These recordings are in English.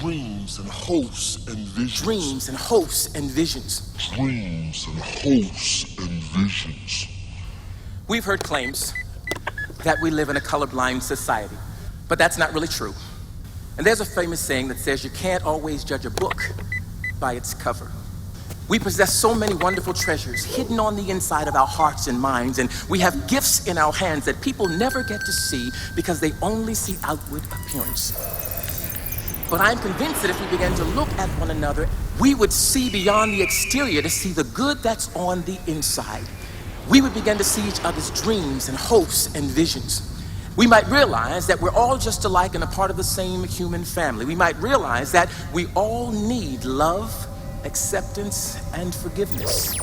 dreams and hopes and visions. Dreams and hopes and visions. Dreams and hopes and visions. We've heard claims that we live in a colorblind society, but that's not really true. And there's a famous saying that says you can't always judge a book by its cover. We possess so many wonderful treasures hidden on the inside of our hearts and minds, and we have gifts in our hands that people never get to see because they only see outward appearance. But I'm convinced that if we began to look at one another, we would see beyond the exterior to see the good that's on the inside. We would begin to see each other's dreams and hopes and visions. We might realize that we're all just alike and a part of the same human family. We might realize that we all need love, acceptance, and forgiveness.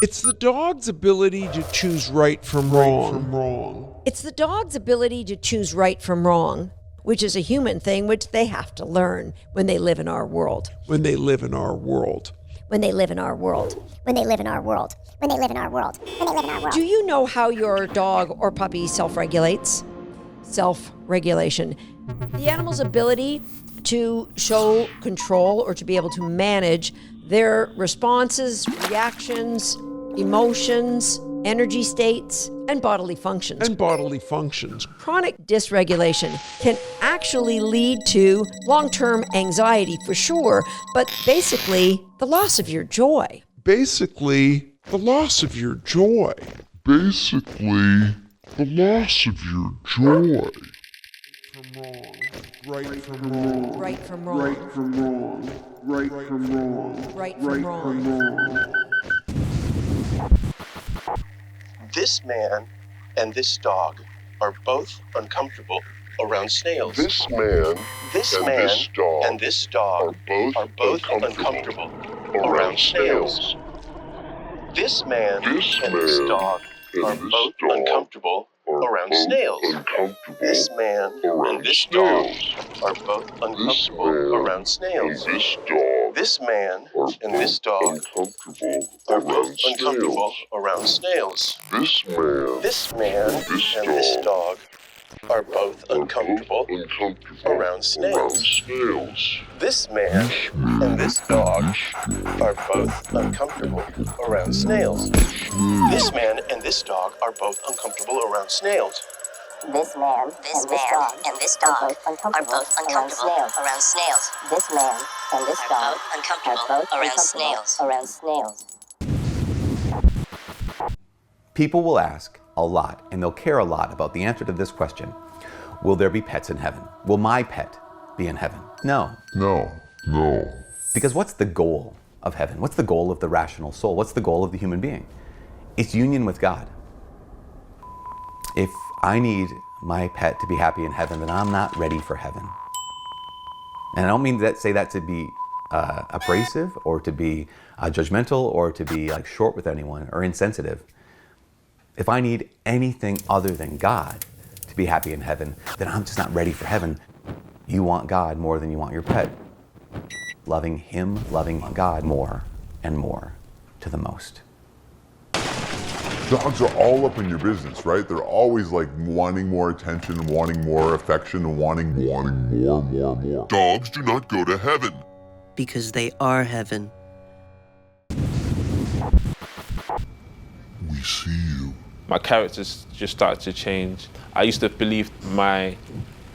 It's the dog's ability to choose right from wrong. It's the dog's ability to choose right from wrong, which is a human thing which they have to learn when they live in our world. When they live in our world. When they live in our world. When they live in our world. When they live in our world. When they live in our world. Do you know how your dog or puppy self-regulates? Self-regulation. The animal's ability to show control or to be able to manage their responses, reactions, emotions, energy states, and bodily functions. Chronic dysregulation can actually lead to long-term anxiety for sure, but basically the loss of your joy. Right from wrong. Right from wrong. Right from wrong. Right from wrong. Right from wrong. This man and this dog are both uncomfortable around snails. This man and this dog are both uncomfortable around snails. This man and this dog are both uncomfortable around snails. This man and this dog are both uncomfortable around snails. This man and this dog are both uncomfortable around snails. This man and this dog are both uncomfortable around snails. This man and this dog are both uncomfortable around snails. This man and this dog are both uncomfortable around snails. This man and this dog are both uncomfortable around snails. This man and this dog are both uncomfortable around snails. People will ask a lot, and they'll care a lot about the answer to this question. Will there be pets in heaven? Will my pet be in heaven? No. Because what's the goal of heaven? What's the goal of the rational soul? What's the goal of the human being? It's union with God. If I need my pet to be happy in heaven, then I'm not ready for heaven. And I don't mean that say that to be abrasive or to be judgmental or to be like short with anyone or insensitive. If I need anything other than God to be happy in heaven, then I'm just not ready for heaven. You want God more than you want your pet. Loving Him, loving God more and more to the most. Dogs are all up in your business, right? They're always like wanting more attention, wanting more affection, and wanting more. Dogs do not go to heaven. Because they are heaven. We see you. My characters just started to change. I used to believe my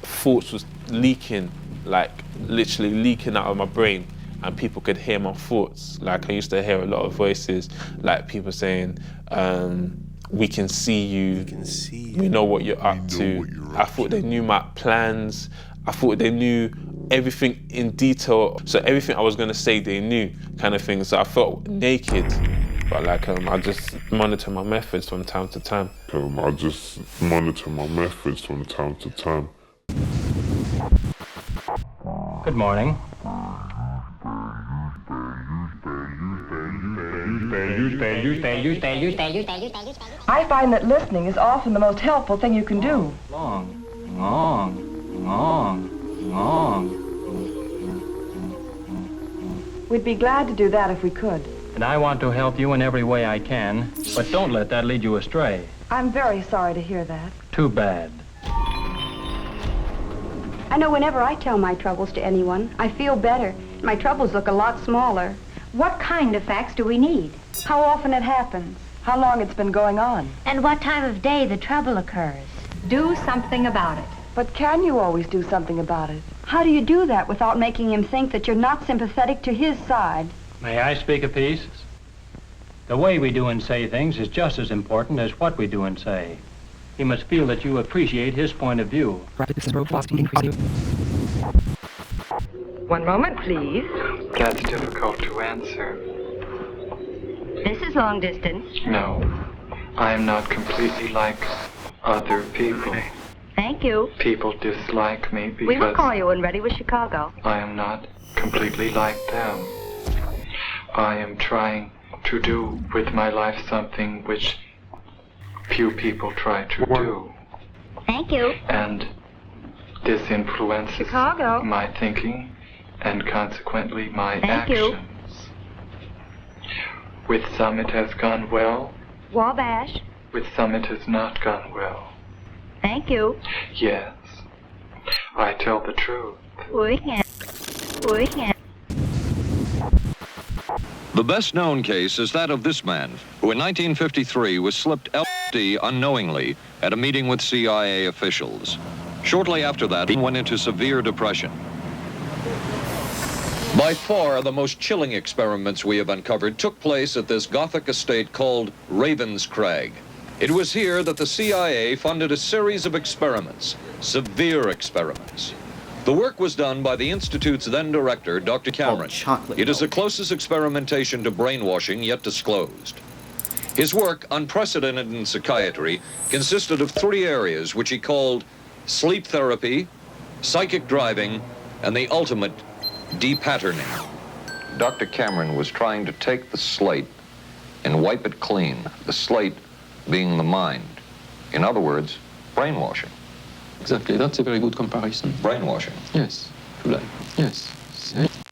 thoughts was leaking, like literally leaking out of my brain, and people could hear my thoughts. Like I used to hear a lot of voices, like people saying, we can see you, we know what you're up to. I thought they knew my plans. I thought they knew everything in detail. So everything I was gonna say, they knew, kind of thing. So I felt naked. But like, I just monitor my methods from time to time. Good morning. I find that listening is often the most helpful thing you can do. Long, long, long, long. We'd be glad to do that if we could. And I want to help you in every way I can, but don't let that lead you astray. I'm very sorry to hear that. Too bad. I know whenever I tell my troubles to anyone, I feel better. My troubles look a lot smaller. What kind of facts do we need? How often it happens, how long it's been going on. And what time of day the trouble occurs. Do something about it. But can you always do something about it? How do you do that without making him think that you're not sympathetic to his side? May I speak a piece? The way we do and say things is just as important as what we do and say. He must feel that you appreciate his point of view. One moment, please. That's difficult to answer. This is long distance. No, I am not completely like other people. Thank you. People dislike me because We will call you when ready with Chicago. I am not completely like them. I am trying to do with my life something which few people try to do. Thank you. And this influences Chicago. my thinking and consequently my Thank you. actions. With some it has gone well. Wabash. With some it has not gone well. Thank you. Yes, I tell the truth. We can. The best known case is that of this man, who in 1953 was slipped LSD unknowingly at a meeting with CIA officials. Shortly after that, he went into severe depression. By far, the most chilling experiments we have uncovered took place at this Gothic estate called Ravenscrag. It was here that the CIA funded a series of experiments, severe experiments. The work was done by the Institute's then director, Dr. Cameron. It is the closest experimentation to brainwashing yet disclosed. His work, unprecedented in psychiatry, consisted of 3 areas which he called sleep therapy, psychic driving, and the ultimate depatterning. Dr. Cameron was trying to take the slate and wipe it clean, the slate being the mind. In other words, brainwashing. Exactly, that's a very good comparison. Brainwashing. Yes, yes.